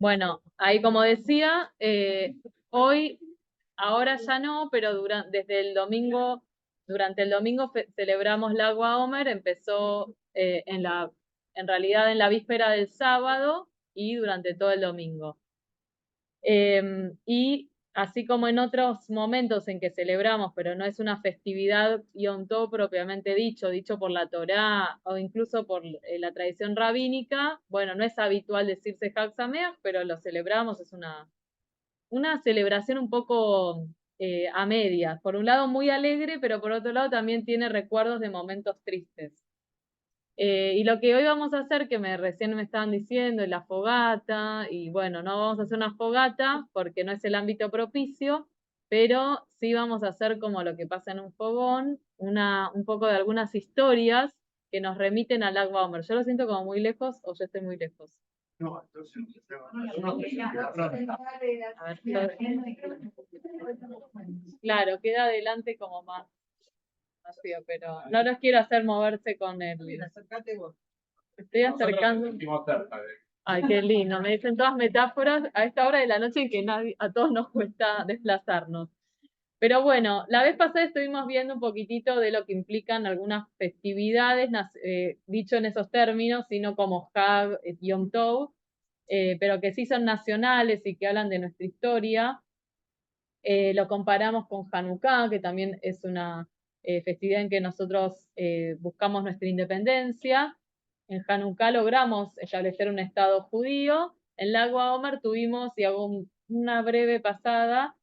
Bueno, ahí como decía, hoy, ahora ya no, pero desde el domingo, durante el domingo celebramos Lagua Omer, empezó en realidad en la víspera del sábado y durante todo el domingo. Y así como en otros momentos en que celebramos, pero no es una festividad Yom Tov propiamente dicho por la Torá o incluso por la tradición rabínica, bueno, no es habitual decirse Hag Sameach, pero lo celebramos, es una celebración un poco a medias. Por un lado muy alegre, pero por otro lado también tiene recuerdos de momentos tristes. Y lo que hoy vamos a hacer, que recién me estaban diciendo, es la fogata, y bueno, no vamos a hacer una fogata porque no es el ámbito propicio, pero sí vamos a hacer como lo que pasa en un fogón, un poco de algunas historias que nos remiten al Lag Baumer. Yo lo siento como muy lejos o yo estoy muy lejos. No, entonces A ver, claro, queda adelante como más vacío, pero no los quiero hacer moverse con el. Estoy acercando. Ay, qué lindo. Me dicen todas metáforas a esta hora de la noche en que a todos nos cuesta desplazarnos. Pero bueno, la vez pasada estuvimos viendo un poquitito de lo que implican algunas festividades, dicho en esos términos, sino como Hag, Yom Tov, pero que sí son nacionales y que hablan de nuestra historia. Lo comparamos con Hanukkah, que también es una festividad en que nosotros buscamos nuestra independencia. En Hanukkah logramos establecer un Estado judío. En Lagua Omer tuvimos, y hago una breve pasada,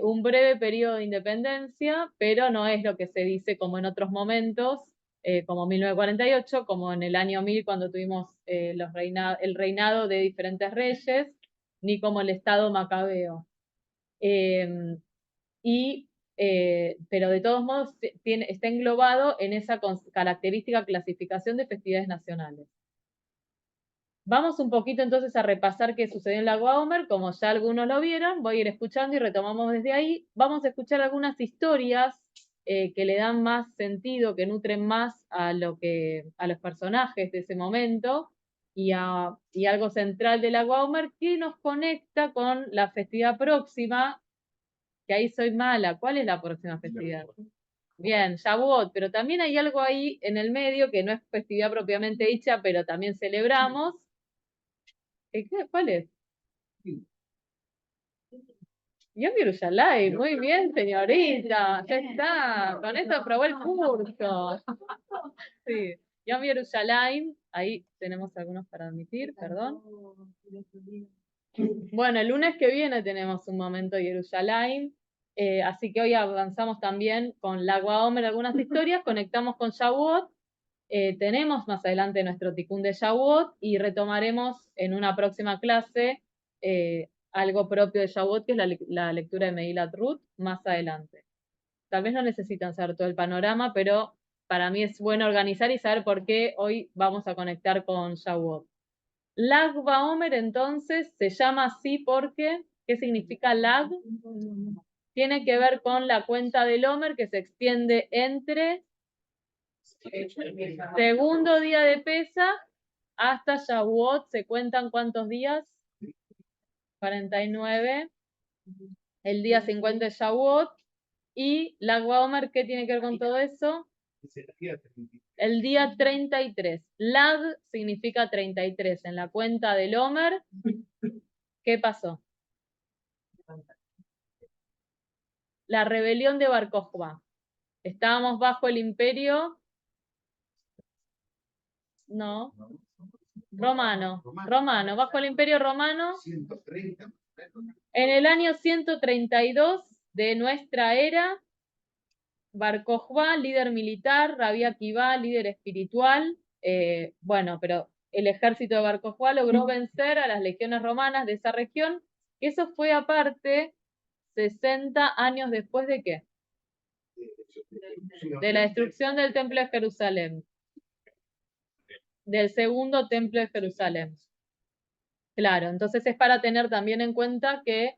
un breve periodo de independencia, pero no es lo que se dice como en otros momentos, como 1948, como en el año 1000 cuando tuvimos el reinado de diferentes reyes, ni como el Estado macabeo. Eh, pero de todos modos está englobado en esa característica clasificación de festividades nacionales. Vamos un poquito entonces a repasar qué sucedió en Lago Omer, como ya algunos lo vieron, voy a ir escuchando y retomamos desde ahí. Vamos a escuchar algunas historias que le dan más sentido, que nutren más a los personajes de ese momento y algo central del Lago Omer que nos conecta con la festividad próxima, que ahí soy mala. ¿Cuál es la próxima festividad? Bien, Shavuot, pero también hay algo ahí en el medio que no es festividad propiamente dicha, pero también celebramos. ¿Cuál es? Yom Yerushalayim, muy bien, señorita, ya está, con eso aprobó el curso. Sí, Yom Yerushalayim, ahí tenemos algunos para admitir, perdón. Bueno, el lunes que viene tenemos un momento Yerushalayim, así que hoy avanzamos también con la Omer algunas historias, conectamos con Shavuot, tenemos más adelante nuestro Tikkun de Shavuot y retomaremos en una próxima clase algo propio de Shavuot, que es la lectura de Megilat Ruth, más adelante. Tal vez no necesitan saber todo el panorama, pero para mí es bueno organizar y saber por qué hoy vamos a conectar con Shavuot. Lag Baomer entonces se llama así porque, ¿qué significa lag? Tiene que ver con la cuenta del Omer que se extiende entre segundo día de Pesaj hasta Shavuot. ¿Se cuentan cuántos días? 49. El día 50 de Shavuot. Y Lag Baomer, ¿qué tiene que ver con todo eso? El día 33. Lag significa 33. En la cuenta del Omer, ¿qué pasó? La rebelión de Bar Kokhba. Estábamos bajo el imperio, no, romano, bajo el imperio romano. En el año 132 de nuestra era, Bar Kokhba, líder militar, Rabbi Akiva, líder espiritual, bueno, pero el ejército de Bar Kokhba logró vencer a las legiones romanas de esa región. Eso fue aparte 60 años después de qué? De la destrucción del templo de Jerusalén, del segundo templo de Jerusalén. Claro, entonces es para tener también en cuenta que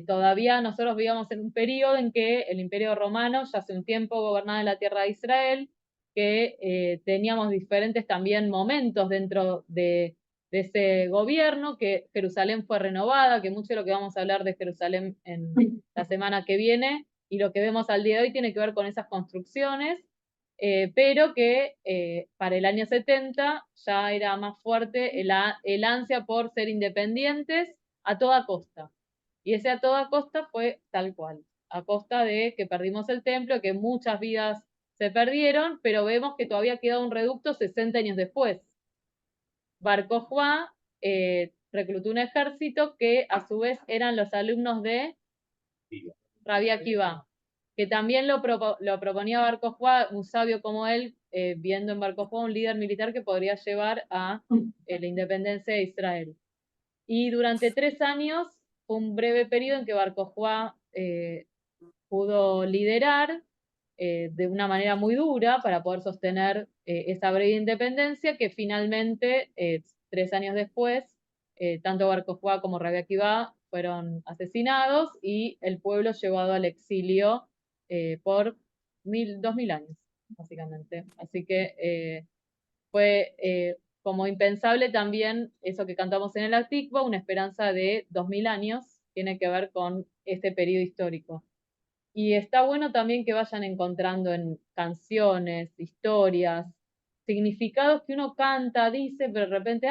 todavía nosotros vivíamos en un periodo en que el Imperio Romano ya hace un tiempo gobernaba en la tierra de Israel, que teníamos diferentes también momentos dentro de ese gobierno, que Jerusalén fue renovada, que mucho de lo que vamos a hablar de Jerusalén en la semana que viene, y lo que vemos al día de hoy tiene que ver con esas construcciones, pero que para el año 70 ya era más fuerte el ansia por ser independientes a toda costa. Y ese a toda costa fue tal cual, a costa de que perdimos el templo, que muchas vidas se perdieron, pero vemos que todavía queda un reducto 60 años después. Bar Kokhba reclutó un ejército que a su vez eran los alumnos de Rabbi Akiva, que también lo proponía Bar Kokhba, un sabio como él, viendo en Bar Kokhba un líder militar que podría llevar a la independencia de Israel. Y durante 3 años fue un breve periodo en que Bar Kokhba pudo liderar de una manera muy dura para poder sostener esa breve independencia que finalmente, 3 años después, tanto Bar Kokhba como Rabbi Akiva fueron asesinados y el pueblo llevado al exilio por 2000 años, básicamente. Así que fue como impensable también eso que cantamos en el Atikva, una esperanza de 2000 años, tiene que ver con este periodo histórico. Y está bueno también que vayan encontrando en canciones, historias, significados que uno canta, dice, pero de repente,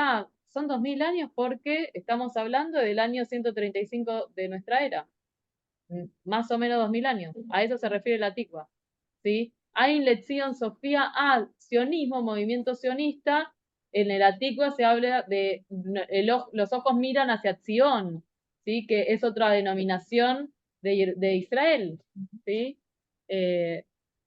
son 2000 años porque estamos hablando del año 135 de nuestra era. Más o menos 2000 años. A eso se refiere la Tikva. ¿Sí? Hay lección Sofía, sionismo, movimiento sionista. En el Atikva se habla de los ojos miran hacia Sion, ¿sí? Que es otra denominación de Israel. ¿Sí?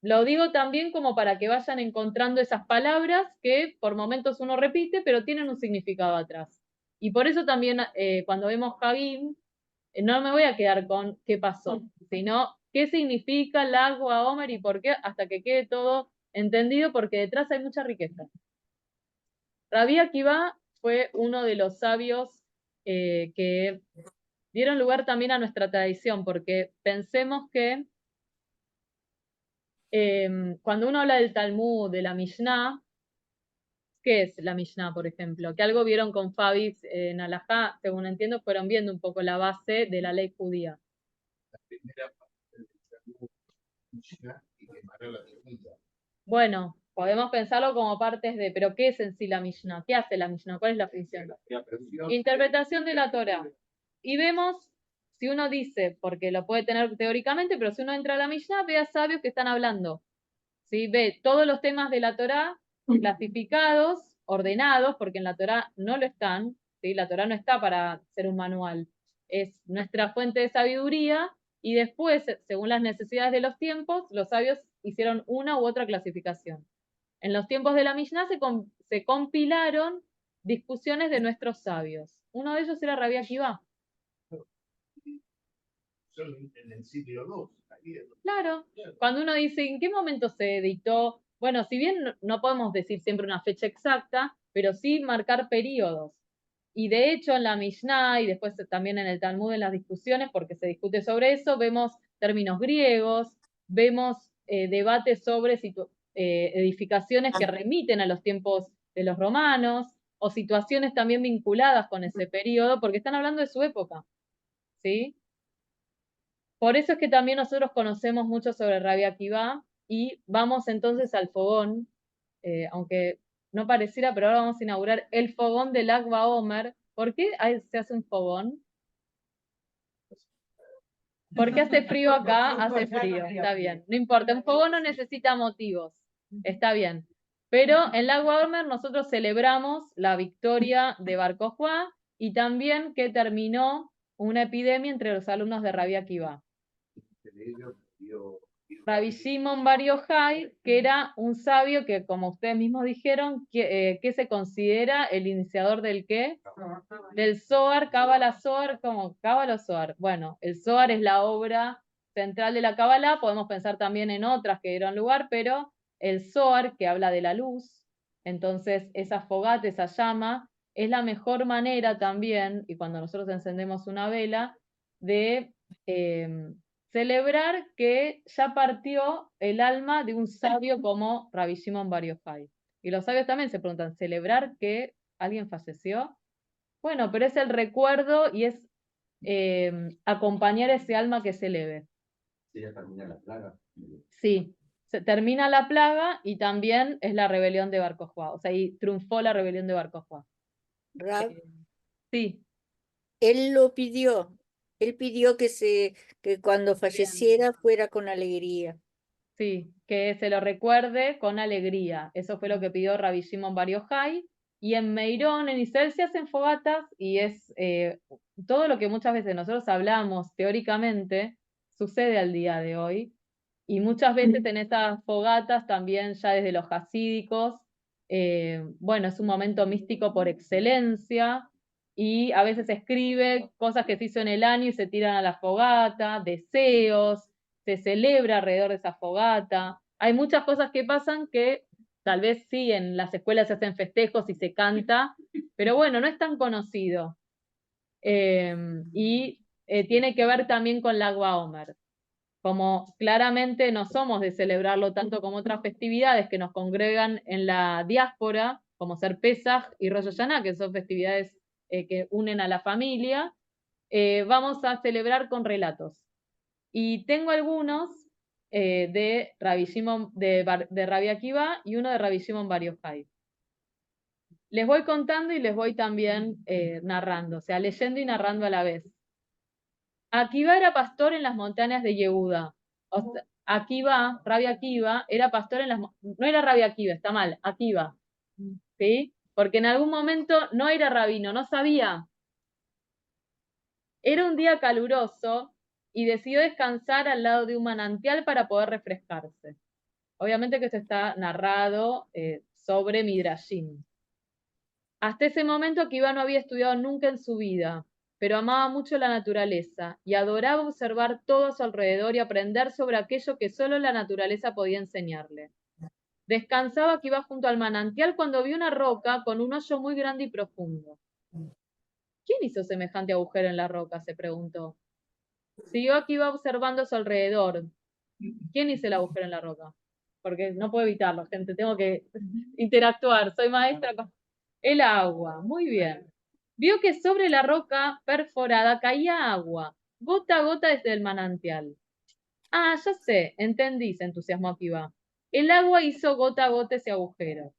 Lo digo también como para que vayan encontrando esas palabras que por momentos uno repite, pero tienen un significado atrás. Y por eso también cuando vemos Hagim, no me voy a quedar con qué pasó, sino qué significa Lag BaOmer y por qué, hasta que quede todo entendido, porque detrás hay mucha riqueza. Rabbi Akiva fue uno de los sabios que dieron lugar también a nuestra tradición, porque pensemos que cuando uno habla del Talmud, de la Mishnah, ¿qué es la Mishnah, por ejemplo? Que algo vieron con Fabi en Alajá, según entiendo, fueron viendo un poco la base de la ley judía. La primera parte del Talmud, Mishnah, y quemaron la segunda. Bueno, podemos pensarlo como partes de, pero ¿qué es en sí la Mishnah? ¿Qué hace la Mishnah? ¿Cuál es la función? Interpretación de la Torah. Y vemos, si uno dice, porque lo puede tener teóricamente, pero si uno entra a la Mishnah, ve a sabios que están hablando. ¿Sí? Ve todos los temas de la Torah clasificados, ordenados, porque en la Torah no lo están. ¿Sí? La Torah no está para ser un manual. Es nuestra fuente de sabiduría y después, según las necesidades de los tiempos, los sabios hicieron una u otra clasificación. En los tiempos de la Mishnah se compilaron discusiones de nuestros sabios. Uno de ellos era Rabbi Akiva. En el siglo II. Claro, cuando uno dice en qué momento se editó, bueno, si bien no podemos decir siempre una fecha exacta, pero sí marcar periodos. Y de hecho en la Mishnah y después también en el Talmud en las discusiones, porque se discute sobre eso, vemos términos griegos, vemos debates sobre edificaciones que remiten a los tiempos de los romanos o situaciones también vinculadas con ese periodo, porque están hablando de su época, ¿sí? Por eso es que también nosotros conocemos mucho sobre Rabbi Akiva y vamos entonces al fogón, aunque no pareciera, pero ahora vamos a inaugurar el fogón del Lag BaOmer. ¿Por qué se hace un fogón? Porque hace frío acá, hace frío, está bien. No importa, un fogón no necesita motivos, está bien. Pero en Lag BaOmer nosotros celebramos la victoria de Bar Kokhba y también que terminó una epidemia entre los alumnos de Rabbi Akiva. Rabbi Shimon Bar Yochai, que era un sabio que, como ustedes mismos dijeron, que se considera el iniciador del qué? Del Zohar, Cábala Zohar, como Cábala Zohar. Bueno, el Zohar es la obra central de la Cábala, podemos pensar también en otras que dieron lugar, pero el Zohar, que habla de la luz, entonces esa fogata, esa llama, es la mejor manera también, y cuando nosotros encendemos una vela, de celebrar que ya partió el alma de un sabio como Rabbi Shimon Bar Yochai. Y los sabios también se preguntan, ¿celebrar que alguien falleció? Bueno, pero es el recuerdo y es acompañar a ese alma que se eleve. Sí, ya termina la plaga. Sí, se termina la plaga y también es la rebelión de Bar Kokhba. O sea, y triunfó la rebelión de Bar Kokhba. Rab, Sí, él lo pidió. Él pidió que cuando falleciera fuera con alegría. sí, que se lo recuerde con alegría. Eso fue lo que pidió Rabbi Shimon Bar Yochai. Y en Meirón, en Israel, se hacen fogatas y es todo lo que muchas veces nosotros hablamos teóricamente, sucede al día de hoy. Y muchas veces en esas fogatas también ya desde los hasídicos, bueno, es un momento místico por excelencia y a veces se escribe cosas que se hizo en el año y se tiran a la fogata, deseos, se celebra alrededor de esa fogata. Hay muchas cosas que pasan que tal vez sí en las escuelas se hacen festejos y se canta, pero bueno, no es tan conocido. Tiene que ver también con la Agua Omer. Como claramente no somos de celebrarlo tanto como otras festividades que nos congregan en la diáspora, como ser Pesaj y Rosh Hashanah, que son festividades que unen a la familia, vamos a celebrar con relatos. Y tengo algunos de Rabbi Shimon, de Rabbi Akiva y uno de Rabbi Shimon Bar Yochai. Les voy contando y les voy también narrando, o sea, leyendo y narrando a la vez. Akiva era pastor en las montañas de Yehuda. O sea, Akiva, Rabbi Akiva, era pastor en las... No era Rabbi Akiva, está mal, Akiva. ¿Sí? Porque en algún momento no era rabino, no sabía. Era un día caluroso y decidió descansar al lado de un manantial para poder refrescarse. Obviamente que esto está narrado sobre Midrashim. Hasta ese momento Akiva no había estudiado nunca en su vida, pero amaba mucho la naturaleza y adoraba observar todo a su alrededor y aprender sobre aquello que solo la naturaleza podía enseñarle. Descansaba Akiva junto al manantial cuando vio una roca con un hoyo muy grande y profundo. ¿Quién hizo semejante agujero en la roca?, se preguntó. Siguió Akiva observando a su alrededor. ¿Quién hizo el agujero en la roca? Porque no puedo evitarlo, gente, tengo que interactuar, soy maestra con... El agua, muy bien. Vio que sobre la roca perforada caía agua, gota a gota desde el manantial. Ah, ya sé, entendí, se entusiasmó Akiva. El agua hizo gota a gota ese agujero.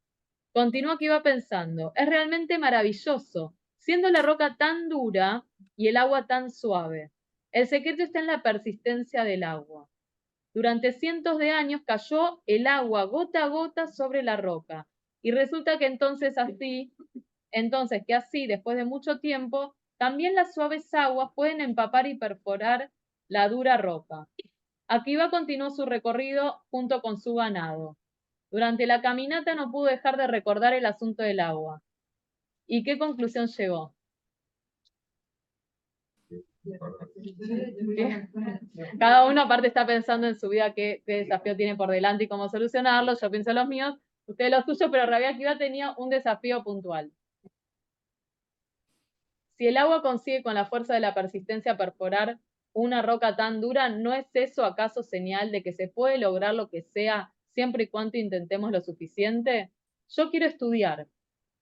Continuó Akiva pensando, es realmente maravilloso, siendo la roca tan dura y el agua tan suave. El secreto está en la persistencia del agua. Durante cientos de años cayó el agua gota a gota sobre la roca. Y resulta que entonces que así, después de mucho tiempo, también las suaves aguas pueden empapar y perforar la dura roca. Akiva continuó su recorrido junto con su ganado. Durante la caminata no pudo dejar de recordar el asunto del agua. ¿Y qué conclusión llegó? Cada uno aparte está pensando en su vida qué desafío tiene por delante y cómo solucionarlo. Yo pienso en los míos, ustedes los suyos, pero Rabbi Akiva tenía un desafío puntual. Si el agua consigue con la fuerza de la persistencia perforar una roca tan dura, ¿no es eso acaso señal de que se puede lograr lo que sea siempre y cuando intentemos lo suficiente? Yo quiero estudiar,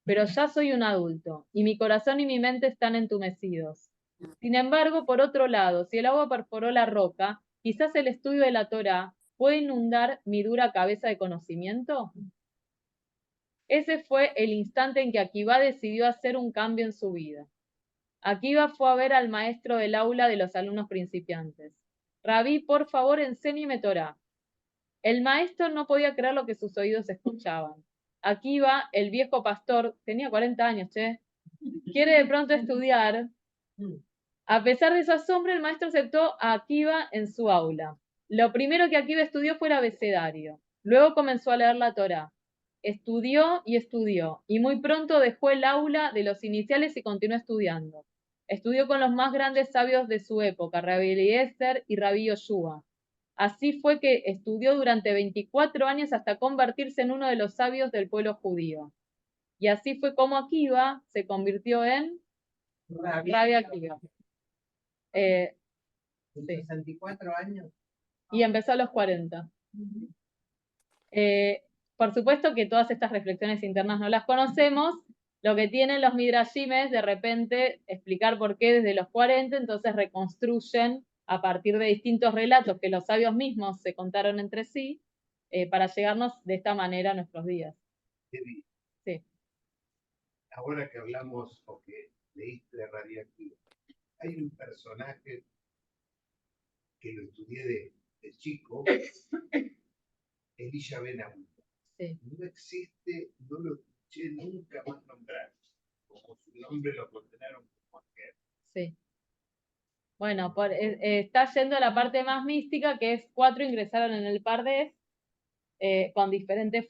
pero ya soy un adulto y mi corazón y mi mente están entumecidos. Sin embargo, por otro lado, si el agua perforó la roca, quizás el estudio de la Torá puede inundar mi dura cabeza de conocimiento. Ese fue el instante en que Akiva decidió hacer un cambio en su vida. Akiva fue a ver al maestro del aula de los alumnos principiantes. Rabí, por favor, enséñeme Torá. El maestro no podía creer lo que sus oídos escuchaban. Akiva, el viejo pastor, tenía 40 años, quiere de pronto estudiar. A pesar de su asombro, el maestro aceptó a Akiva en su aula. Lo primero que Akiva estudió fue el abecedario. Luego comenzó a leer la Torá. Estudió, y muy pronto dejó el aula de los iniciales y continuó estudiando. Estudió con los más grandes sabios de su época, Rabbi Eliezer y Rabbi Yoshua. Así fue que estudió durante 24 años hasta convertirse en uno de los sabios del pueblo judío. Y así fue como Akiva se convirtió en Rabbi Akiva. Sí. 64 años. Y empezó a los 40. Por supuesto que todas estas reflexiones internas no las conocemos, Lo que tienen los midrashim es de repente explicar por qué desde los 40, entonces reconstruyen a partir de distintos relatos que los sabios mismos se contaron entre sí, para llegarnos de esta manera a nuestros días. Evi, Sí. ahora que hablamos o que leíste de Radioactivo, hay un personaje que lo estudié de chico, Elisha Ben Abuya. Sí. No existe, no lo escuché nunca más nombrar. Como su nombre lo condenaron como aquel. Sí. Bueno, está yendo a la parte más mística, que es 4 ingresaron en el Pardes con diferentes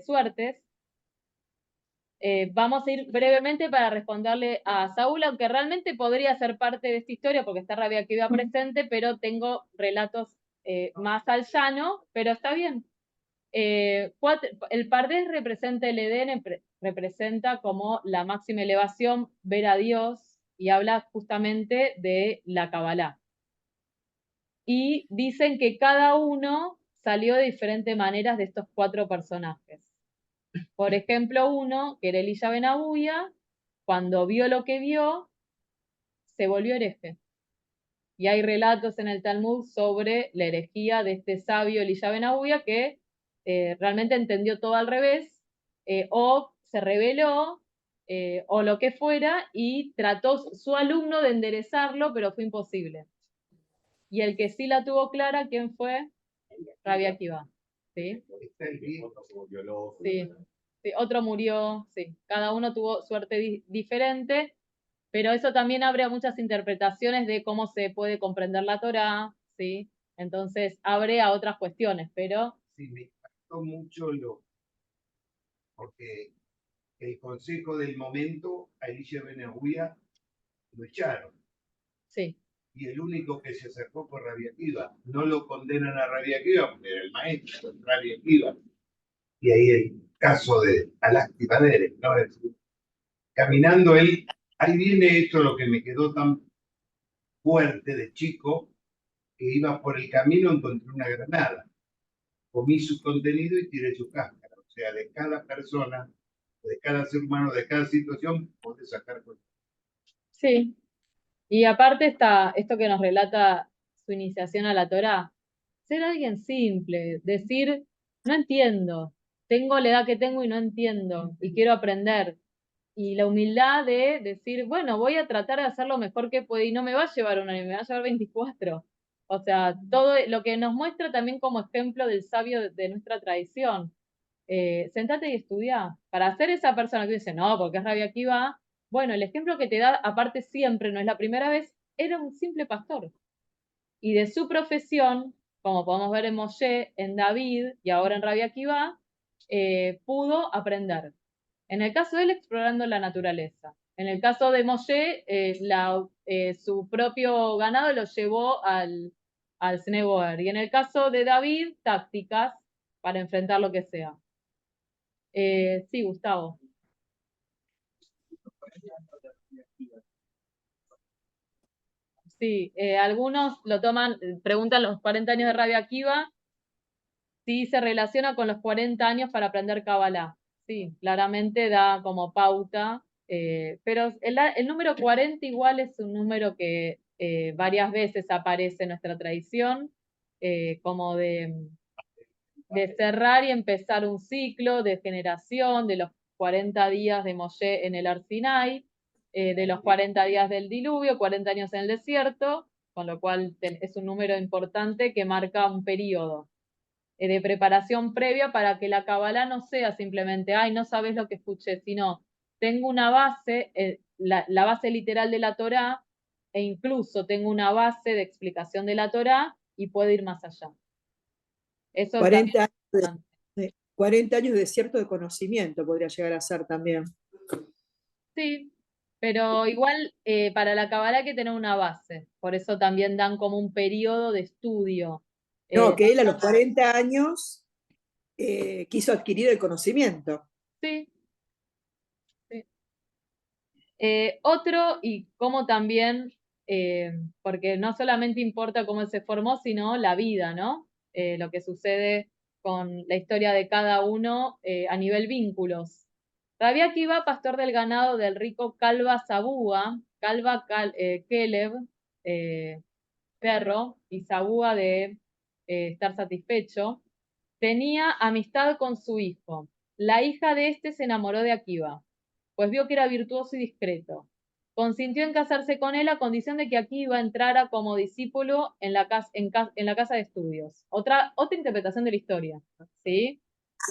suertes. Vamos a ir brevemente para responderle a Saúl, aunque realmente podría ser parte de esta historia porque está Rabbi Akiva presente, pero tengo relatos más al llano, pero está bien. El Pardes representa el Edén, representa como la máxima elevación, ver a Dios, y habla justamente de la Kabbalah. Y dicen que cada uno salió de diferentes maneras de estos 4 personajes. Por ejemplo, uno, que era Elisha Ben Abuya, cuando vio lo que vio, se volvió hereje. Y hay relatos en el Talmud sobre la herejía de este sabio Elisha Ben Abuya que realmente entendió todo al revés, o se rebeló, o lo que fuera, y trató su alumno de enderezarlo, pero fue imposible. Y el que sí la tuvo clara, ¿quién fue? Rabbi Akiva. ¿Sí? Está el viejo. Sí. Sí, otro murió, sí. Cada uno tuvo suerte diferente, pero eso también abre a muchas interpretaciones de cómo se puede comprender la Torá, ¿sí? Entonces abre a otras cuestiones, pero Sí, me impactó mucho porque el consejo del momento a Elisha Ben Abuya lo echaron. sí, Y el único que se acercó fue Rabbi Akiva. No lo condenan a Rabbi Akiva porque era el maestro, Rabbi Akiva. Y ahí el caso de Alasti Padere, ¿no? Caminando él, ahí viene esto lo que me quedó tan fuerte de chico, que iba por el camino, encontré una granada. Comí su contenido y tiré su cáscara. O sea, de cada persona, de cada ser humano, de cada situación, podés sacar cosas. sí. Y aparte está esto que nos relata su iniciación a la Torá, ser alguien simple, decir, no entiendo, tengo la edad que tengo y no entiendo, y quiero aprender. Y la humildad de decir, bueno, voy a tratar de hacer lo mejor que puedo y no me va a llevar un año, me va a llevar 24. O sea, todo lo que nos muestra también como ejemplo del sabio de nuestra tradición. Sentate y estudia. Para ser esa persona que dice, no, porque es Rabbi Akiva, bueno, el ejemplo que te da, aparte siempre, no es la primera vez, era un simple pastor. Y de su profesión, como podemos ver en Moshe, en David y ahora en Rabbi Akiva, pudo aprender. En el caso de él, explorando la naturaleza. En el caso de Moshe, su propio ganado lo llevó al Sne Boer. Y en el caso de David, tácticas para enfrentar lo que sea. Sí, Gustavo. Sí, algunos lo toman, preguntan los 40 años de Rabbi Akiva, si se relaciona con los 40 años para aprender Kabbalah. Sí, claramente da como pauta, pero el número 40 igual es un número que varias veces aparece en nuestra tradición, como de cerrar y empezar un ciclo de generación, de los 40 días de Moshe en el Har Sinai, de los 40 días del diluvio, 40 años en el desierto, con lo cual es un número importante que marca un periodo de preparación previa para que la Kabbalah no sea simplemente, ay, no sabes lo que escuché, sino tengo una base, la base literal de la Torá, e incluso tengo una base de explicación de la Torá y puedo ir más allá. Eso 40 años es importante. 40 años de desierto de conocimiento podría llegar a ser también. Sí, pero igual para la Kabbalah hay que tener una base, por eso también dan como un periodo de estudio. No, que él a los 40 años quiso adquirir el conocimiento. Sí. Sí. Otro, y como también, porque no solamente importa cómo él se formó, sino la vida, ¿no? Lo que sucede con la historia de cada uno a nivel vínculos. Rabbi Akiva, pastor del ganado del rico Calva Sabúa, Caleb, perro, y Sabúa de estar satisfecho, tenía amistad con su hijo. La hija de este se enamoró de Akiva, pues vio que era virtuoso y discreto. Consintió en casarse con él a condición de que Akiva entrara como discípulo en la casa de estudios. Otra interpretación de la historia, ¿sí?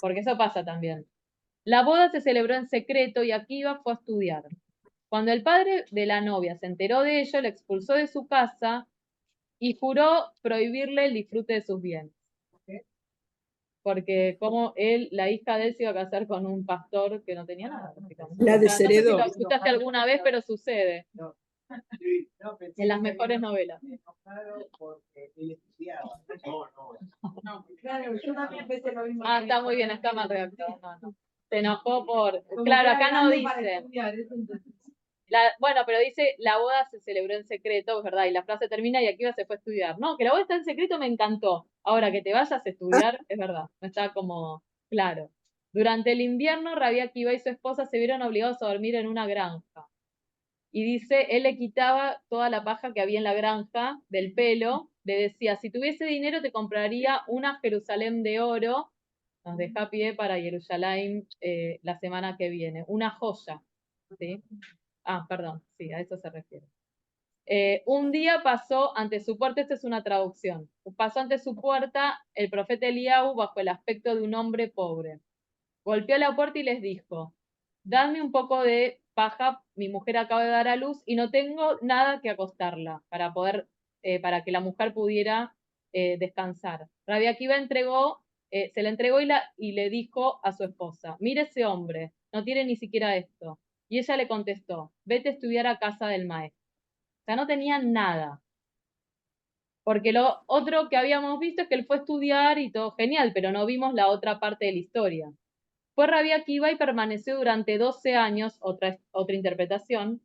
Porque eso pasa también. La boda se celebró en secreto y Akiva fue a estudiar. Cuando el padre de la novia se enteró de ello, le expulsó de su casa y juró prohibirle el disfrute de sus bienes. Porque como la hija de él se iba a casar con un pastor que no tenía nada. La No sé si desheredó. lo escuchaste alguna vez, pero sucede en las mejores novelas. Porque él estudiaba. Claro, yo también pensé lo mismo. Ah, está muy bien, está mal redactado. No. Se enojó por... Claro, acá no dice... Bueno, pero dice, la boda se celebró en secreto, es verdad, y la frase termina y Akiva se fue a estudiar. No, que la boda está en secreto me encantó. Ahora, que te vayas a estudiar, es verdad, no está como claro. Durante el invierno, Rabbi Akiva y su esposa se vieron obligados a dormir en una granja. Y dice, él le quitaba toda la paja que había en la granja del pelo, le decía, si tuviese dinero te compraría una Jerusalén de oro, nos deja pie para Jerusalén la semana que viene, una joya, ¿sí? Ah, perdón, sí, a eso se refiere. Un día pasó ante su puerta, esta es una traducción, pasó ante su puerta el profeta Eliahu bajo el aspecto de un hombre pobre. Golpeó la puerta y les dijo, dadme un poco de paja, mi mujer acaba de dar a luz y no tengo nada que acostarla para que la mujer pudiera descansar. Rabbi Akiva se la entregó y le dijo a su esposa, mire ese hombre, no tiene ni siquiera esto. Y ella le contestó, vete a estudiar a casa del maestro. O sea, no tenían nada. Porque lo otro que habíamos visto es que él fue a estudiar y todo genial, pero no vimos la otra parte de la historia. Fue Rabbi Akiva y permaneció durante 12 años, otra interpretación,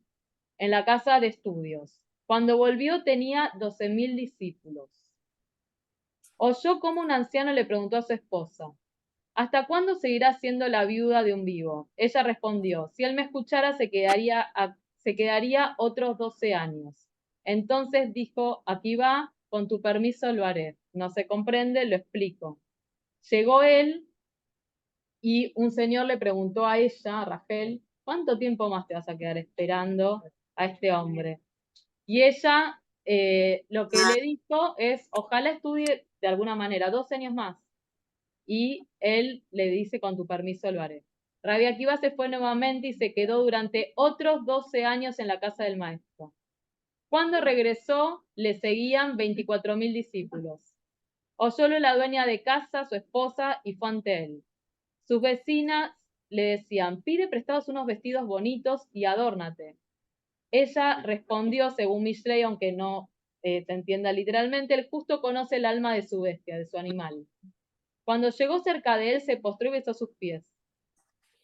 en la casa de estudios. Cuando volvió tenía 12.000 discípulos. Oyó cómo un anciano le preguntó a su esposa, ¿hasta cuándo seguirá siendo la viuda de un vivo? Ella respondió, si él me escuchara se quedaría otros 12 años. Entonces dijo, aquí va, con tu permiso lo haré. No se comprende, lo explico. Llegó él y un señor le preguntó a ella, a Rachel, ¿cuánto tiempo más te vas a quedar esperando a este hombre? Y ella lo que le dijo es, ojalá estudie de alguna manera 12 años más. Y él le dice, con tu permiso lo haré. Rabbi Akiva se fue nuevamente y se quedó durante otros 12 años en la casa del maestro. Cuando regresó, le seguían 24.000 discípulos. Oyólo la dueña de casa, su esposa, y fue ante él. Sus vecinas le decían, pide prestados unos vestidos bonitos y adórnate. Ella respondió, según Mishlei, aunque no se entienda literalmente, el justo conoce el alma de su bestia, de su animal. Cuando llegó cerca de él, se postró y besó sus pies.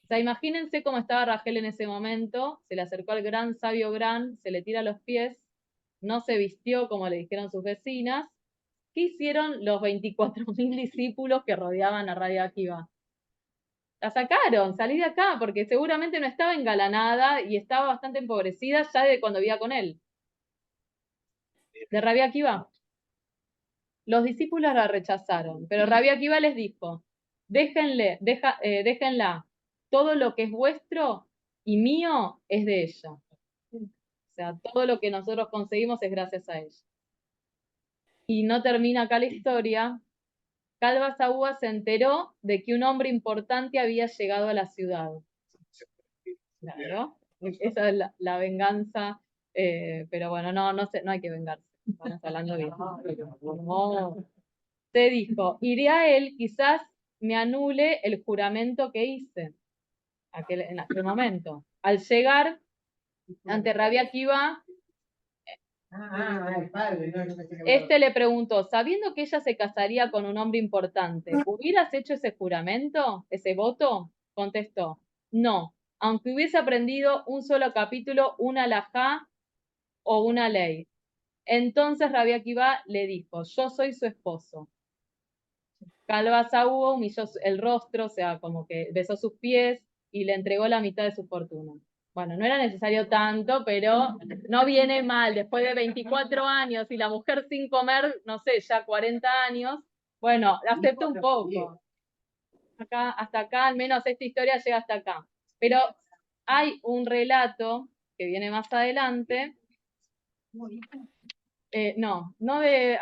O sea, imagínense cómo estaba Rachel en ese momento, se le acercó al gran sabio Gran, se le tira a los pies, no se vistió como le dijeron sus vecinas. ¿Qué hicieron los 24.000 discípulos que rodeaban a Rabbi Akiva? La sacaron, salí de acá, porque seguramente no estaba engalanada y estaba bastante empobrecida ya de cuando vivía con él. De Rabbi Akiva. Los discípulos la rechazaron, pero Rabbi Akiva les dijo, déjenla, todo lo que es vuestro y mío es de ella. O sea, todo lo que nosotros conseguimos es gracias a ella. Y no termina acá la historia. Calva Saúa se enteró de que un hombre importante había llegado a la ciudad. Claro, esa es la venganza, pero bueno, no hay que vengarse. Estamos hablando bien. No. Se dijo, iré a él, quizás me anule el juramento que hice en aquel momento. Al llegar ante Rabbi Akiva, este le preguntó, sabiendo que ella se casaría con un hombre importante, ¿hubieras hecho ese juramento, ese voto? Contestó, no, aunque hubiese aprendido un solo capítulo, una halajá o una ley. Entonces Rabbi Akiva le dijo, yo soy su esposo. Calva Saúl humilló el rostro, o sea, como que besó sus pies y le entregó la mitad de su fortuna. Bueno, no era necesario tanto, pero no viene mal. Después de 24 años y la mujer sin comer, no sé, ya 40 años, bueno, acepta un poco. Acá, hasta acá, al menos esta historia llega hasta acá. Pero hay un relato que viene más adelante. No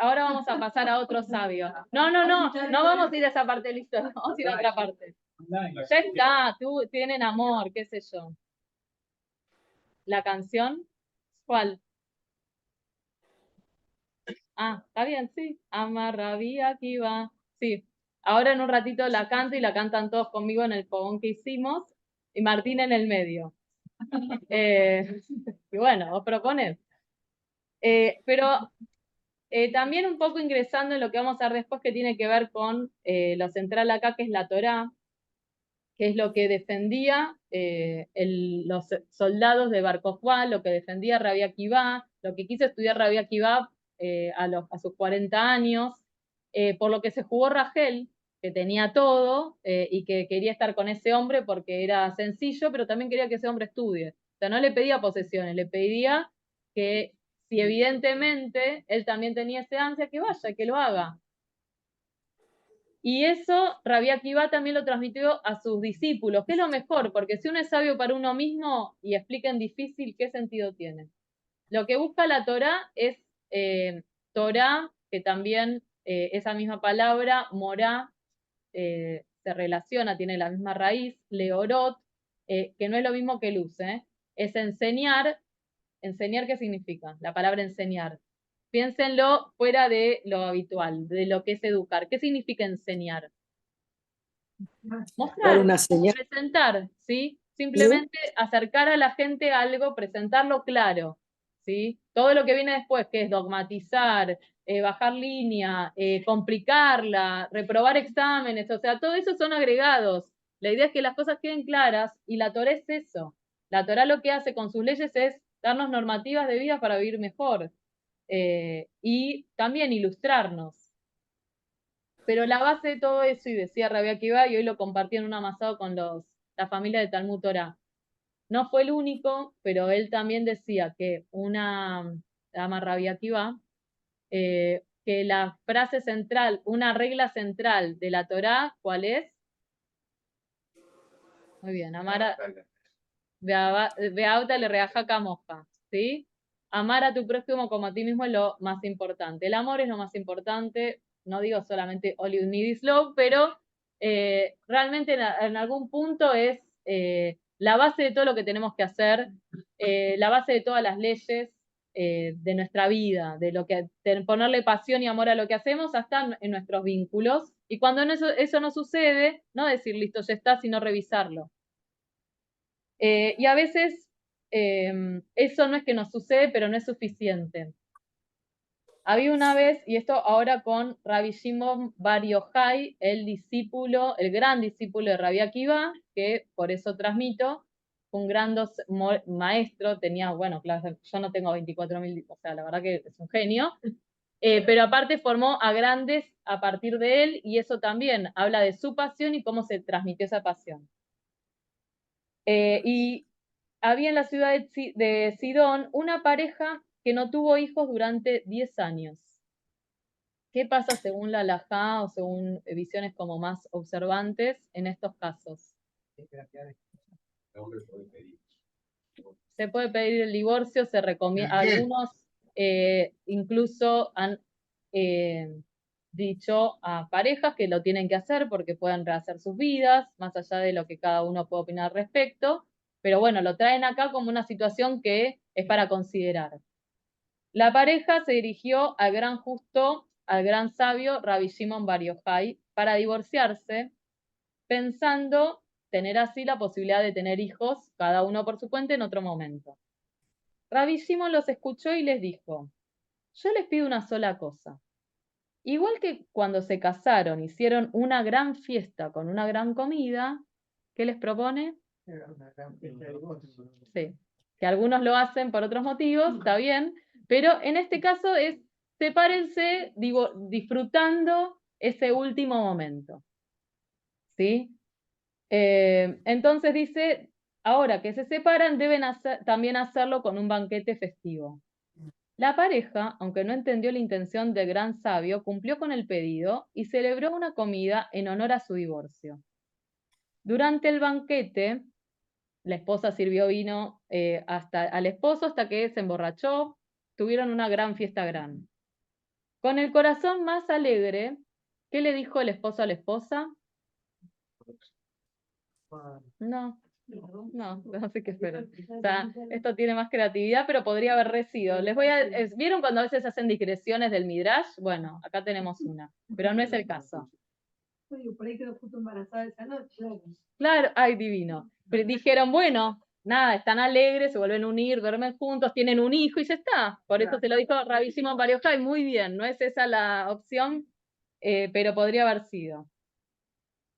ahora vamos a pasar a otro sabio. No vamos a ir a esa parte de la historia, vamos a ir a otra parte. Ya está, tienen amor, qué sé yo. ¿La canción? ¿Cuál? Ah, está bien, sí. Amarrabía, aquí va. Sí. Ahora en un ratito la canto y la cantan todos conmigo en el fogón que hicimos. Y Martín en el medio. Y bueno, vos propones. Pero también un poco ingresando en lo que vamos a ver después, que tiene que ver con lo central acá, que es la Torá, que es lo que defendía los soldados de Bar Kokhba, lo que defendía Rabbi Akiva, lo que quiso estudiar Rabbi Akiva a sus 40 años, por lo que se jugó Rachel, que tenía todo y que quería estar con ese hombre porque era sencillo, pero también quería que ese hombre estudie. O sea, no le pedía posesiones, le pedía que si evidentemente él también tenía ese ansia, que vaya, que lo haga. Y eso Rabbi Akiva también lo transmitió a sus discípulos, que es lo mejor, porque si uno es sabio para uno mismo y explica en difícil, ¿qué sentido tiene? Lo que busca la Torá es Torá, que también esa misma palabra, morá, se relaciona, tiene la misma raíz, leorot, que no es lo mismo que luz, es enseñar. ¿Enseñar qué significa? La palabra enseñar. Piénsenlo fuera de lo habitual, de lo que es educar. ¿Qué significa enseñar? Mostrar, Dar una señal. presentar, ¿sí? Simplemente acercar a la gente a algo, presentarlo claro, ¿sí? Todo lo que viene después, que es dogmatizar, bajar línea, complicarla, reprobar exámenes, o sea, todo eso son agregados. La idea es que las cosas queden claras y la Torá es eso. La Torá lo que hace con sus leyes es darnos normativas de vida para vivir mejor y también ilustrarnos. Pero la base de todo eso, y decía Rabbi Akiva, y hoy lo compartí en un amasado con la familia de Talmud Torah, no fue el único, pero él también decía que llama Rabbi Akiva, que la frase central, una regla central de la Torah, ¿cuál es? Muy bien, amar Beauta le reaja camoja, ¿sí? Amar a tu prójimo como a ti mismo es lo más importante. El amor es lo más importante, no digo solamente all you need is love, pero realmente en algún punto es la base de todo lo que tenemos que hacer, la base de todas las leyes de nuestra vida, de lo que ponerle pasión y amor a lo que hacemos, hasta en nuestros vínculos. Y cuando eso no sucede, no decir listo, ya está, sino revisarlo. Y a veces eso no es que nos sucede, pero no es suficiente. Había una vez, y esto ahora con Rabbi Shimon Bar Yochai, el gran discípulo de Rabbi Akiva, que por eso transmito, un gran maestro, tenía, bueno, claro, yo no tengo 24.000, o sea, la verdad que es un genio, pero aparte formó a grandes a partir de él, y eso también habla de su pasión y cómo se transmitió esa pasión. Y había en la ciudad de Sidón una pareja que no tuvo hijos durante 10 años. ¿Qué pasa según la halajá o según visiones como más observantes en estos casos? Se puede pedir el divorcio, se recomienda. Algunos incluso han dicho a parejas que lo tienen que hacer porque pueden rehacer sus vidas, más allá de lo que cada uno puede opinar al respecto. Pero bueno, lo traen acá como una situación que es para considerar. La pareja se dirigió al gran justo, al gran sabio Rabbi Shimon Bar Yochai para divorciarse, pensando tener así la posibilidad de tener hijos, cada uno por su cuenta, en otro momento. Rabbi Shimon los escuchó y les dijo, yo les pido una sola cosa. Igual que cuando se casaron, hicieron una gran fiesta con una gran comida, ¿qué les propone? Sí, que algunos lo hacen por otros motivos, está bien, pero en este caso es sepárense disfrutando ese último momento. ¿Sí? Entonces dice, ahora que se separan, deben también hacerlo con un banquete festivo. La pareja, aunque no entendió la intención del gran sabio, cumplió con el pedido y celebró una comida en honor a su divorcio. Durante el banquete, la esposa sirvió vino al esposo hasta que se emborrachó. Tuvieron una gran fiesta grande. Con el corazón más alegre, ¿qué le dijo el esposo a la esposa? No, no sé qué esperar. O sea, esto tiene más creatividad, pero podría haber sido. ¿Vieron cuando a veces hacen digresiones del Midrash? Bueno, acá tenemos una, pero no es el caso. Por ahí quedó justo embarazada esa noche. Claro, ay, divino. Pero dijeron, bueno, nada, están alegres, se vuelven a unir, duermen juntos, tienen un hijo y ya está. Por eso se lo dijo Rabbi Shimon Bar Yochai, muy bien, no es esa la opción, pero podría haber sido.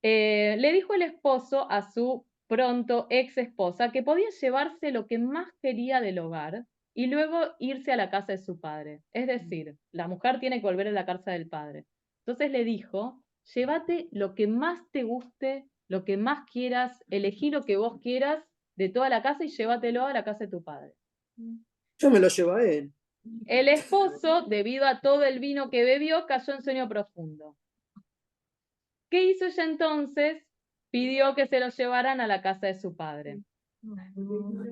Le dijo el esposo a su pronto ex esposa que podía llevarse lo que más quería del hogar y luego irse a la casa de su padre. Es decir, la mujer tiene que volver a la casa del padre. Entonces le dijo, llévate lo que más te guste, lo que más quieras, elegí lo que vos quieras de toda la casa y llévatelo a la casa de tu padre. Yo me lo llevo a él. El esposo, debido a todo el vino que bebió, cayó en sueño profundo. ¿Qué hizo ella entonces? Pidió que se lo llevaran a la casa de su padre.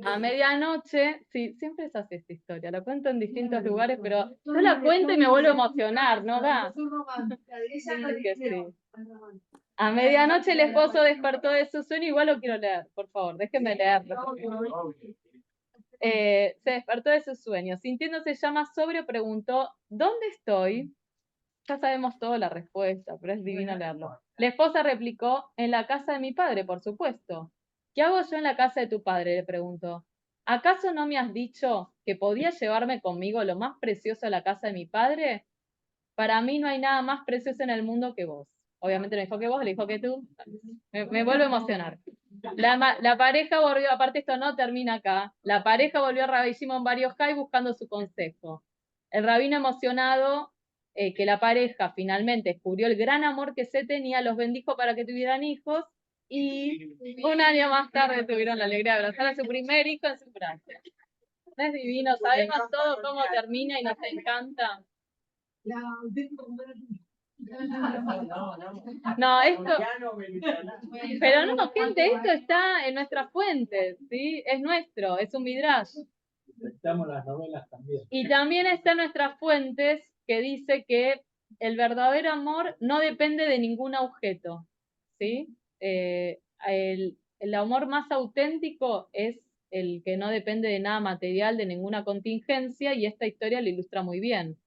A medianoche, sí, siempre es así esta historia, la cuento en distintos lugares, pero yo la cuento y me vuelvo a emocionar, ¿no da? Que sí. A medianoche el esposo despertó de su sueño, igual lo quiero leer, por favor, déjenme leerlo. Se despertó de su sueño, sintiéndose ya más sobrio, preguntó, ¿dónde estoy? Ya sabemos toda la respuesta, pero es divino leerlo. La esposa replicó, en la casa de mi padre, por supuesto. ¿Qué hago yo en la casa de tu padre? Le preguntó. ¿Acaso no me has dicho que podías llevarme conmigo lo más precioso a la casa de mi padre? Para mí no hay nada más precioso en el mundo que vos. Obviamente no dijo que vos, le dijo que tú. Me vuelve a emocionar. La pareja volvió, aparte esto no termina acá, la pareja volvió a Rabbi Shimon Bar Yochai buscando su consejo. El rabino emocionado que la pareja finalmente descubrió el gran amor que se tenía, los bendijo para que tuvieran hijos y un año más tarde tuvieron la alegría de abrazar a su primer hijo en su brazos. ¿No es divino? Sabemos todo cómo termina y nos encanta. No, esto, pero no, gente, esto está en nuestras fuentes, ¿sí? Es nuestro, es un midrash. Estamos las novelas también. Y también está en nuestras fuentes que dice que el verdadero amor no depende de ningún objeto, ¿sí? El amor más auténtico es el que no depende de nada material, de ninguna contingencia, y esta historia lo ilustra muy bien.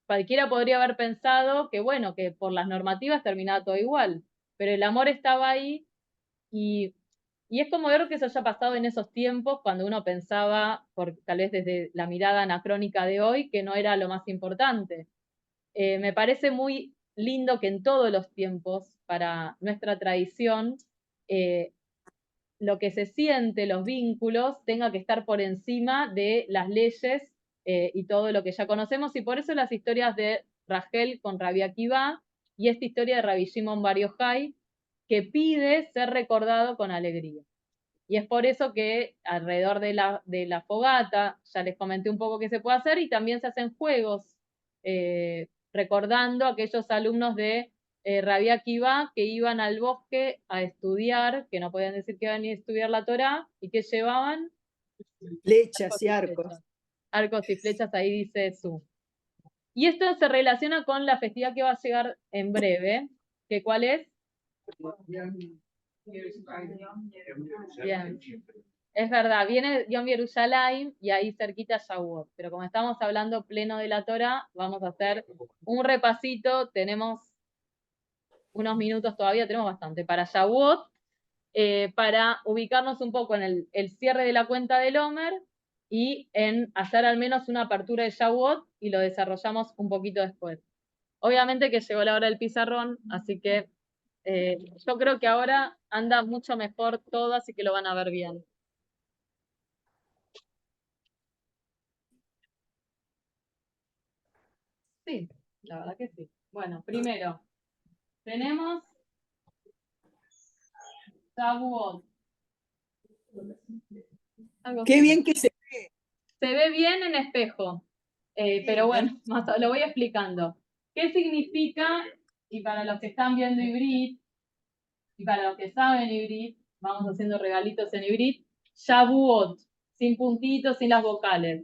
Cualquiera podría haber pensado que, bueno, que por las normativas terminaba todo igual, pero el amor estaba ahí y es como ver que eso haya pasado en esos tiempos, cuando uno pensaba, tal vez desde la mirada anacrónica de hoy, que no era lo más importante. Me parece muy lindo que en todos los tiempos, para nuestra tradición, lo que se siente, los vínculos, tenga que estar por encima de las leyes y todo lo que ya conocemos, y por eso las historias de Rachel con Rabbi Akiva y esta historia de Rabbi Shimon Bar Yochai, que pide ser recordado con alegría. Y es por eso que alrededor de la fogata, ya les comenté un poco qué se puede hacer, y también se hacen juegos, recordando a aquellos alumnos de Rabbi Akiva que iban al bosque a estudiar, que no podían decir que iban a estudiar la Torá, y que llevaban Flechas y arcos. flechas. Arcos y flechas, ahí dice su. Y esto se relaciona con la festividad que va a llegar en breve, que ¿cuál es? Bien. Es verdad, viene Yom Yerushalayim y ahí cerquita Shavuot, pero como estamos hablando pleno de la Torah, vamos a hacer un repasito, tenemos unos minutos todavía, tenemos bastante, para Shavuot, para ubicarnos un poco en el cierre de la cuenta del Omer y en hacer al menos una apertura de Shavuot y lo desarrollamos un poquito después. Obviamente que llegó la hora del pizarrón, así que yo creo que ahora anda mucho mejor todo, así que lo van a ver bien. Sí, la verdad que sí. Bueno, primero, tenemos Shavuot. Algo Qué así. bien que se Se ve bien en espejo, pero bueno, lo voy explicando. ¿Qué significa? Y para los que están viendo Ivrit, y para los que saben Ivrit, vamos haciendo regalitos en Ivrit, Shavuot, sin puntitos, sin las vocales.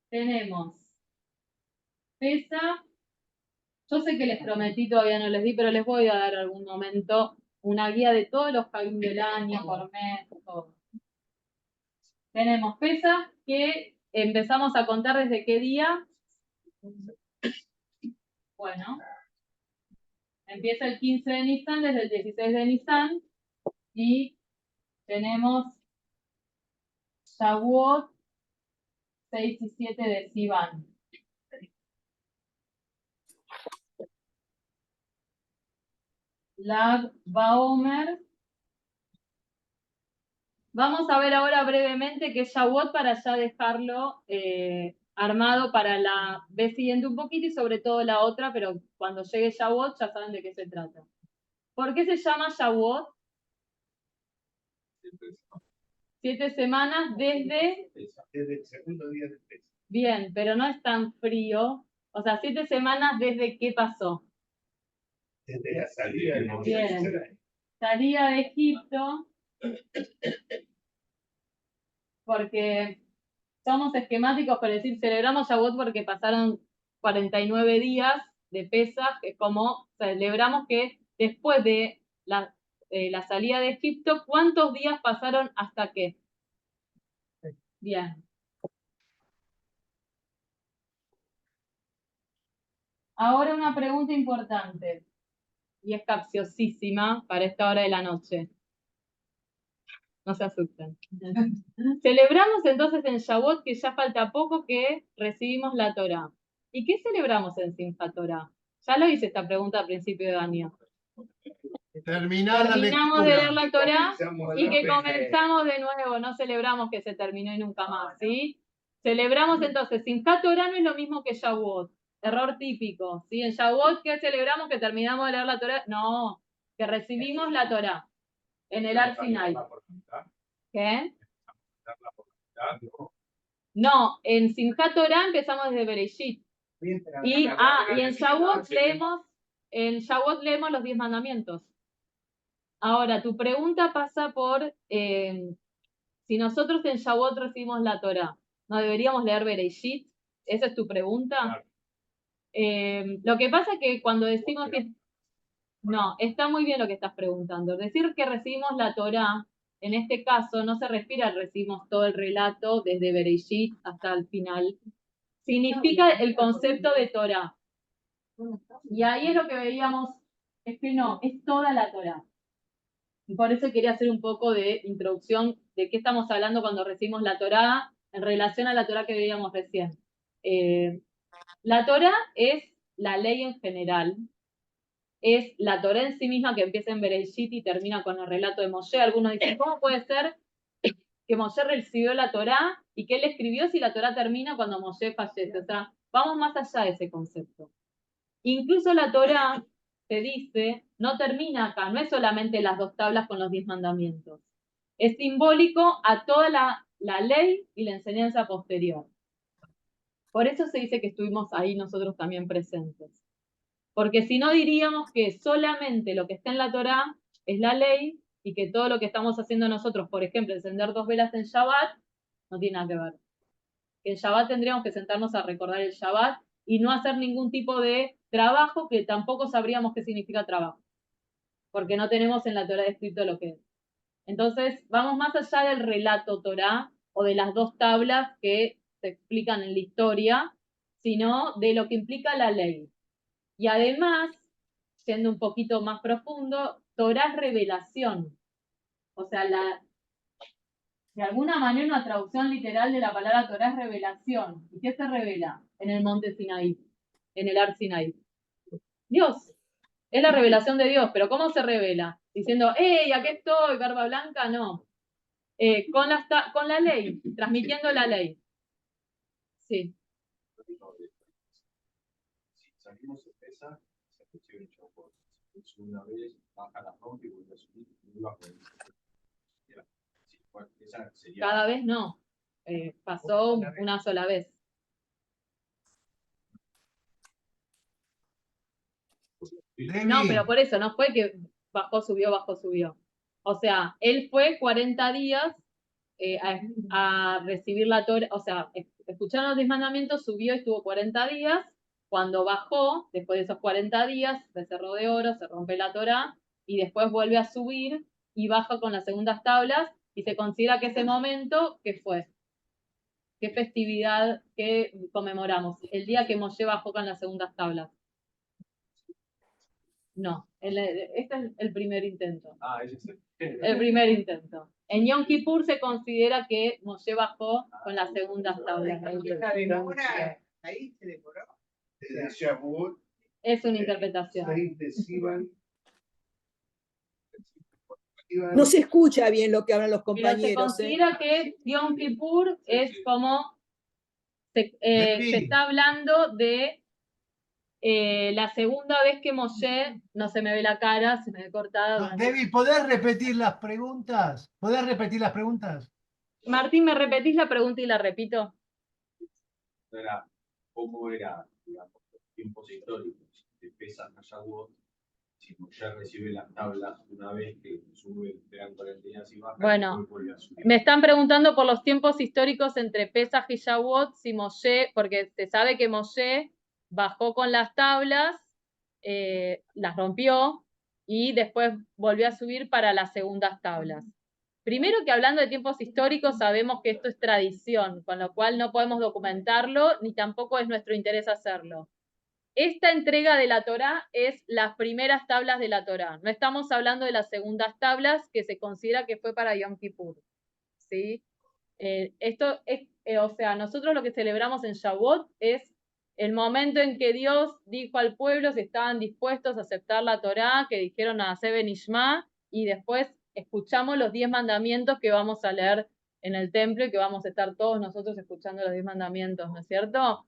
Tenemos Pesach. Yo sé que les prometí, todavía no les di, pero les voy a dar algún momento una guía de todos los Jabim del año, por mes, todo. Tenemos Pesach, que empezamos a contar desde qué día. Bueno, empieza el 15 de Nisan, desde el 16 de Nisan, y tenemos Shavuot 6 y 7 de Sivan. Lag Baomer. Vamos a ver ahora brevemente qué es Shavuot para ya dejarlo armado para la vez siguiente un poquito y sobre todo la otra, pero cuando llegue Shavuot ya saben de qué se trata. ¿Por qué se llama Shavuot? 7 semanas desde... Desde el segundo día del mes. Bien, pero no es tan frío. O sea, 7 semanas desde qué pasó. Desde la salida del Bien. Salida de Egipto, porque somos esquemáticos para decir celebramos Shavuot porque pasaron 49 días de Pesaj, que es como celebramos que después de la salida de Egipto, ¿cuántos días pasaron hasta qué? Bien. Ahora una pregunta importante, y es capciosísima para esta hora de la noche. No se asusten. Celebramos entonces en Shavuot que ya falta poco que recibimos la Torá. ¿Y qué celebramos en Simchat Torá? Ya lo hice esta pregunta al principio de año. Terminamos de leer la Torá y que comenzamos de nuevo. No celebramos que se terminó y nunca más, ¿sí? Celebramos entonces, Simchat Torá no es lo mismo que Shavuot. Error típico, ¿sí? En Shavuot, ¿qué celebramos? Que terminamos de leer la Torá. No, que recibimos la Torá en el Har Sinai. ¿Qué? No, en Simchat Torá empezamos desde Bereshit. Y en Shavuot leemos los 10 mandamientos. Ahora, tu pregunta pasa por si nosotros en Shavuot recibimos la Torá, ¿no deberíamos leer Bereshit? ¿Esa es tu pregunta? Lo que pasa es que cuando decimos que... No, está muy bien lo que estás preguntando. Decir que recibimos la Torá, en este caso, no se refiere a recibimos todo el relato desde Bereshit hasta el final. Significa el concepto de Torá. Y ahí es lo que veíamos, es que no, es toda la Torá. Y por eso quería hacer un poco de introducción de qué estamos hablando cuando recibimos la Torá en relación a la Torá que veíamos recién. La Torá es la ley en general, es la Torá en sí misma que empieza en Bereshit y termina con el relato de Moshe. Algunos dicen, ¿cómo puede ser que Moshe recibió la Torá y que él escribió si la Torá termina cuando Moshe fallece? O sea, vamos más allá de ese concepto. Incluso la Torá te dice, no termina acá, no es solamente las 2 tablas con los 10 mandamientos. Es simbólico a toda la ley y la enseñanza posterior. Por eso se dice que estuvimos ahí nosotros también presentes. Porque si no diríamos que solamente lo que está en la Torá es la ley y que todo lo que estamos haciendo nosotros, por ejemplo, encender 2 velas en Shabbat, no tiene nada que ver. En Shabbat tendríamos que sentarnos a recordar el Shabbat y no hacer ningún tipo de trabajo que tampoco sabríamos qué significa trabajo, porque no tenemos en la Torá escrito lo que es. Entonces, vamos más allá del relato Torá o de las 2 tablas que se explican en la historia, sino de lo que implica la ley. Y además, siendo un poquito más profundo, Torá es revelación. O sea, de alguna manera una traducción literal de la palabra Torá es revelación. ¿Y qué se revela en el monte Sinaí, en el Har Sinai? Dios. Es la revelación de Dios, pero ¿cómo se revela? Diciendo, ¡hey, aquí estoy, barba blanca! No. Con la ley, transmitiendo la ley. Sí. Si salimos segunda vez, baja la rompe y vuelve a subir. Y va a poder. Sí, bueno, esa sería. Cada vez no. Pasó una sola vez. No, pero por eso, no fue que bajó, subió. O sea, él fue 40 días a recibir la Torá, o sea, escucharon los 10 mandamientos, subió, estuvo 40 días. Cuando bajó, después de esos 40 días, becerro de oro, se rompe la Torá, y después vuelve a subir y baja con las segundas tablas, y se considera que ese momento, ¿qué fue? ¿Qué festividad que conmemoramos? El día que Moshe bajó con las segundas tablas. No, este es el primer intento. Ah, ese es El primer intento. En Yom Kippur se considera que Moshe bajó con las segundas tablas. Ahí se decoró. Desde Shavuot, Es una interpretación. 6 de Sivan. No se escucha bien lo que hablan los Pero se compañeros. considera que Yom Kippur es como se está hablando de la segunda vez que Moshe, no se me ve la cara, se me ve cortada. Debbie, ¿podés repetir las preguntas? ¿Podés repetir las preguntas? Martín, ¿me repetís la pregunta y la repito? Era cómo era, digamos, los tiempos históricos de Pesach a Shavuot, si Moshe recibe las tablas una vez que sube, pegan 40 días y baja, Bueno, y vuelve a subir. me están preguntando por los tiempos históricos entre Pesaj y Shavuot, si Moshe, porque se sabe que Moshe bajó con las tablas, las rompió y después volvió a subir para las segundas tablas. Primero que hablando de tiempos históricos sabemos que esto es tradición, con lo cual no podemos documentarlo ni tampoco es nuestro interés hacerlo. Esta entrega de la Torá es las primeras tablas de la Torá. No estamos hablando de las segundas tablas que se considera que fue para Yom Kippur. ¿Sí? Esto es, o sea, nosotros lo que celebramos en Shavuot es el momento en que Dios dijo al pueblo si estaban dispuestos a aceptar la Torá, que dijeron a Seben Ishma, y después escuchamos los 10 mandamientos que vamos a leer en el templo y que vamos a estar todos nosotros escuchando los 10 mandamientos, ¿no es cierto?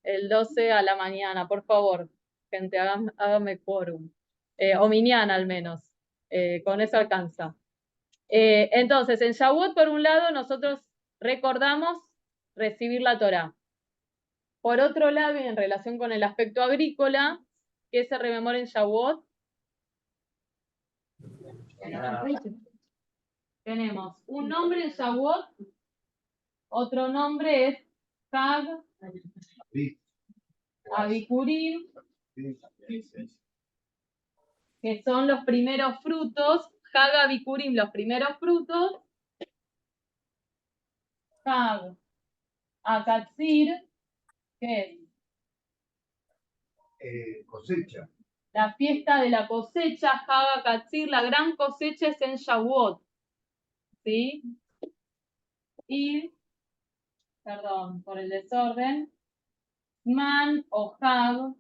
El 12 a la mañana, por favor, gente, hágame quórum. O mañana al menos, con eso alcanza. Entonces, en Shavuot, por un lado, nosotros recordamos recibir la Torá. Por otro lado, y en relación con el aspecto agrícola, ¿qué se rememora en Shavuot? Tenemos un nombre en Shavuot, otro nombre es Hag Abikurim, que son los primeros frutos. Hag Abikurim, los primeros frutos. Hag Akatzir, que es Cosecha. la fiesta de la cosecha. Hag Akatzir, la gran cosecha es en Shavuot. ¿Sí? Y, perdón por el desorden, Man o Hag,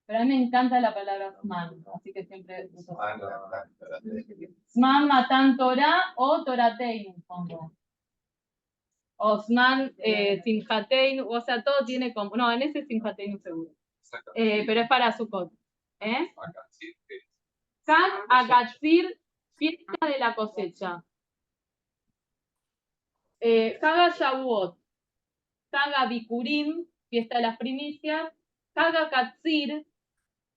pero a mí me encanta la palabra man, así que siempre uso Man Matan Torah o Toratein, pongo. Osman Simhatein, o sea, todo tiene como. No, en ese Simhatein seguro. Pero es para Sukkot. Hag Akatzir, fiesta de la cosecha. Hag Shavuot, Hag Abikurim, fiesta de las primicias. Hag Akatzir,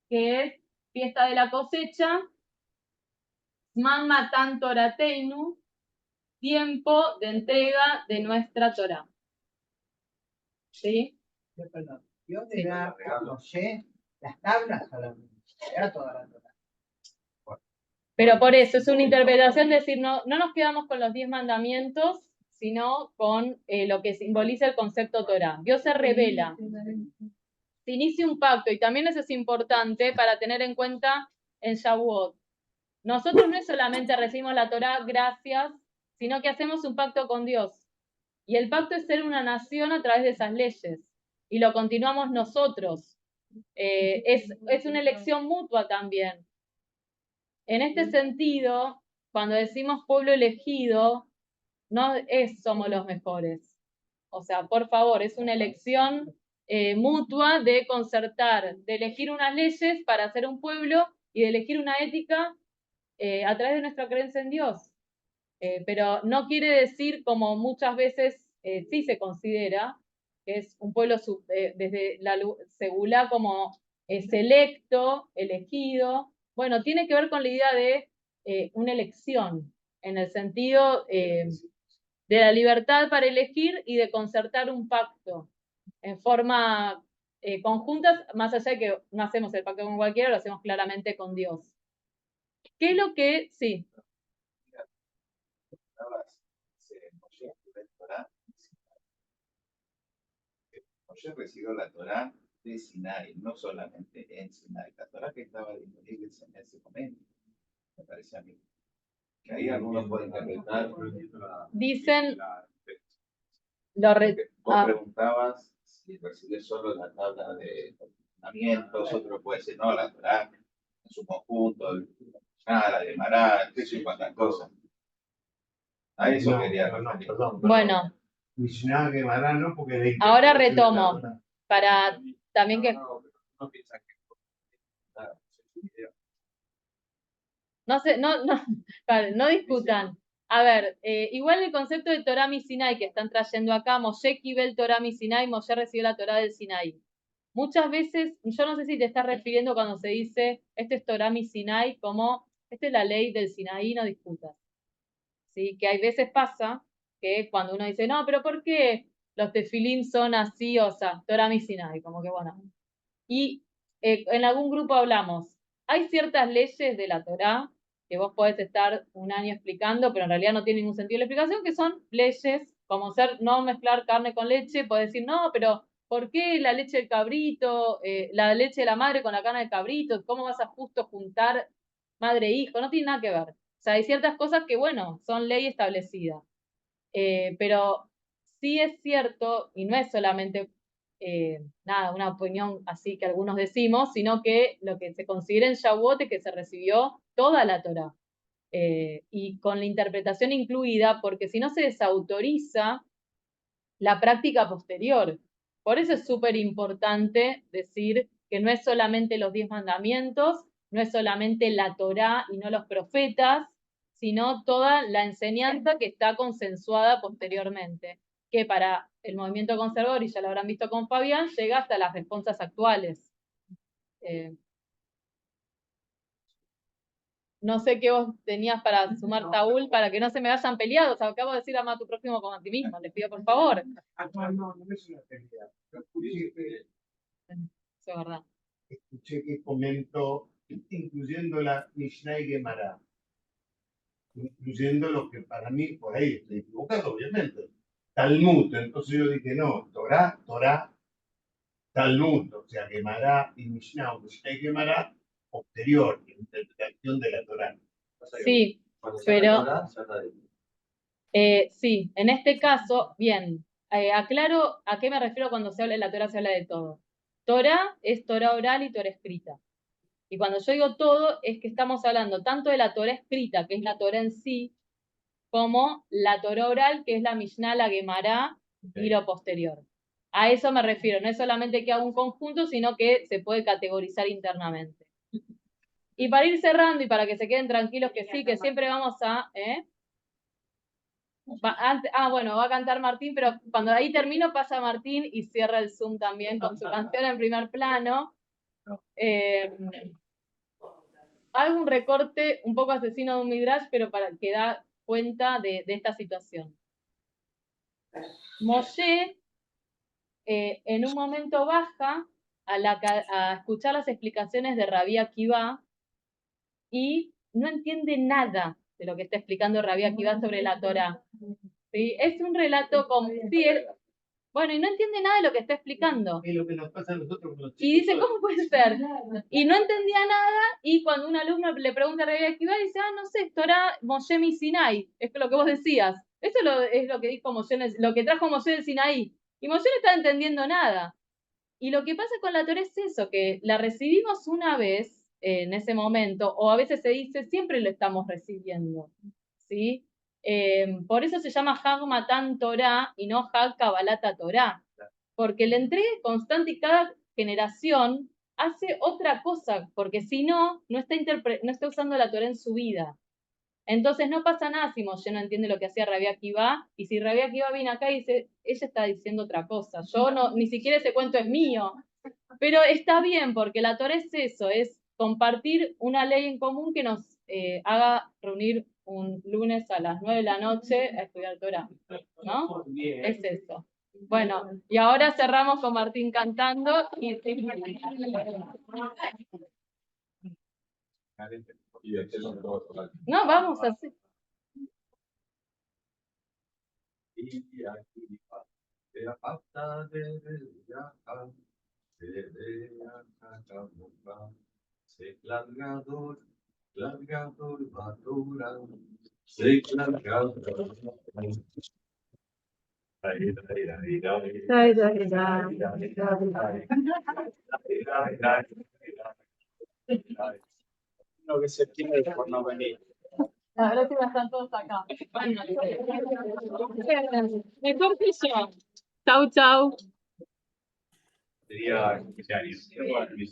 que es fiesta de la cosecha. Man Matan Torateinu, tiempo de entrega de nuestra Torá. ¿Sí? Yo te da a Moshe las tablas solamente, era toda la Torá. Pero por eso es una interpretación, es decir, no nos quedamos con los 10 mandamientos, sino con lo que simboliza el concepto Torá. Dios se revela, se inicia un pacto, y también eso es importante para tener en cuenta en Shavuot. Nosotros no es solamente recibimos la Torá, gracias, sino que hacemos un pacto con Dios. Y el pacto es ser una nación a través de esas leyes. Y lo continuamos nosotros. Es una elección mutua también. En este sentido, cuando decimos pueblo elegido, no es somos los mejores. O sea, por favor, es una elección mutua de concertar, de elegir unas leyes para ser un pueblo y de elegir una ética a través de nuestra creencia en Dios. Pero no quiere decir, como muchas veces sí se considera, que es un pueblo desde la segulá como selecto, elegido. Bueno, tiene que ver con la idea de una elección, en el sentido de la libertad para elegir y de concertar un pacto en forma conjuntas, más allá de que no hacemos el pacto con cualquiera, lo hacemos claramente con Dios. ¿Qué es lo que, sí? Moshe recibió la Torá de Sinai, no solamente en Sinai, la Torá que estaba disponible en ese momento, me parece a mí. Que ahí algunos pueden interpretar. Dicen, Vos preguntabas si recibió solo la tabla de fundamentos, otro puede decir, no, la Torá en su conjunto, la de Mará, qué sé cuántas cosas. A eso quería referir. Perdón. Bueno, Mishnah Gemara no, porque ahora retomo, para también que... No piensan que No sé, vale, no discutan. A ver, igual el concepto de Torah mi Sinai que están trayendo acá, Moshe Kibel Torah mi Sinai, Moshe recibió la Torah del Sinai. Muchas veces, yo no sé si te estás refiriendo cuando se dice, este es Torah mi Sinai, como, esta es la ley del Sinaí, no discutas. ¿Sí? Que hay veces pasa que cuando uno dice, no, pero ¿por qué los tefilín son así? O sea, Torah mi Sinai, como que bueno. Y en algún grupo hablamos, hay ciertas leyes de la Torá que vos podés estar un año explicando, pero en realidad no tiene ningún sentido la explicación, que son leyes, como ser no mezclar carne con leche, podés decir, no, pero ¿por qué la leche del cabrito, la leche de la madre con la carne del cabrito? ¿Cómo vas a justo juntar madre e hijo? No tiene nada que ver. O sea, hay ciertas cosas que, bueno, son ley establecida. Pero sí es cierto, y no es solamente nada, una opinión así que algunos decimos, sino que lo que se considera en Shavuot es que se recibió toda la Torá. Y con la interpretación incluida, porque si no se desautoriza la práctica posterior. Por eso es súper importante decir que no es solamente los 10 mandamientos, no es solamente la Torá y no los profetas, sino toda la enseñanza que está consensuada posteriormente, que para el movimiento conservador, y ya lo habrán visto con Fabián, llega hasta las responsas actuales. No sé qué vos tenías para sumar, Saúl, para que no se me vayan peleados. Acabo de decir ama a tu próximo como a ti mismo. Les pido por favor. No es una pelea. Eso es verdad. Escuché que comentó, incluyendo la Mishnah y Gemara, incluyendo lo que para mí, por ahí estoy equivocado, obviamente, Talmud. Entonces yo dije, no, Torah, Talmud, o sea, Gemara y Mishnah, o Mishnah y Gemara, posterior, interpretación de la Torah. Sí, pero sí, en este caso, bien, aclaro a qué me refiero cuando se habla de la Torah, se habla de todo. Torah es Torah oral y Torah escrita. Y cuando yo digo todo, es que estamos hablando tanto de la Torah escrita, que es la Torah en sí, como la Torah oral, que es la Mishnah, la Gemara y lo posterior. A eso me refiero, no es solamente que haga un conjunto, sino que se puede categorizar internamente. Y para ir cerrando y para que se queden tranquilos que sí, que siempre vamos a... bueno, va a cantar Martín, pero cuando ahí termino pasa Martín y cierra el Zoom también con su canción en primer plano. Hago un recorte un poco asesino de un midrash, pero para que da cuenta de esta situación. Moshe en un momento baja a escuchar las explicaciones de Rabí Akiva y no entiende nada de lo que está explicando Rabí Akiva sobre la Torá. ¿Sí? Es un relato como... Sí, bueno, y no entiende nada de lo que está explicando. Es lo que nos pasa a nosotros con los chicos. Y dice, ¿cómo puede ser? Y no entendía nada, y cuando un alumno le pregunta a Rabí Akiva, dice, no sé, Torá Moshe mi Sinai. Es lo que vos decías. Eso es lo que dijo Moshe, lo que trajo Moshe del Sinaí. Y Moshe no está entendiendo nada. Y lo que pasa con la Torá es eso, que la recibimos una vez en ese momento, o a veces se dice, siempre lo estamos recibiendo. ¿Sí? Por eso se llama Hag Matan Torah y no Hag Kabbalata Torah. Porque la entrega es constante y cada generación hace otra cosa, porque si no, no está usando la Torá en su vida. Entonces no pasa nada si Moshe no entiende lo que hacía Rabbi Akiva, y si Rabbi Akiva viene acá y dice, ella está diciendo otra cosa, yo no, ni siquiera ese cuento es mío. Pero está bien, porque la Torá es eso, es compartir una ley en común que nos haga reunir un lunes a las 9 de la noche a estudiar Torá, ¿no? Es eso. Bueno, y ahora cerramos con Martín cantando y no, vamos así. Uno que se pierde por no venir. La verdad que están todos acá. Bueno, mejor que yo. Chau, chau. Sería 15 años.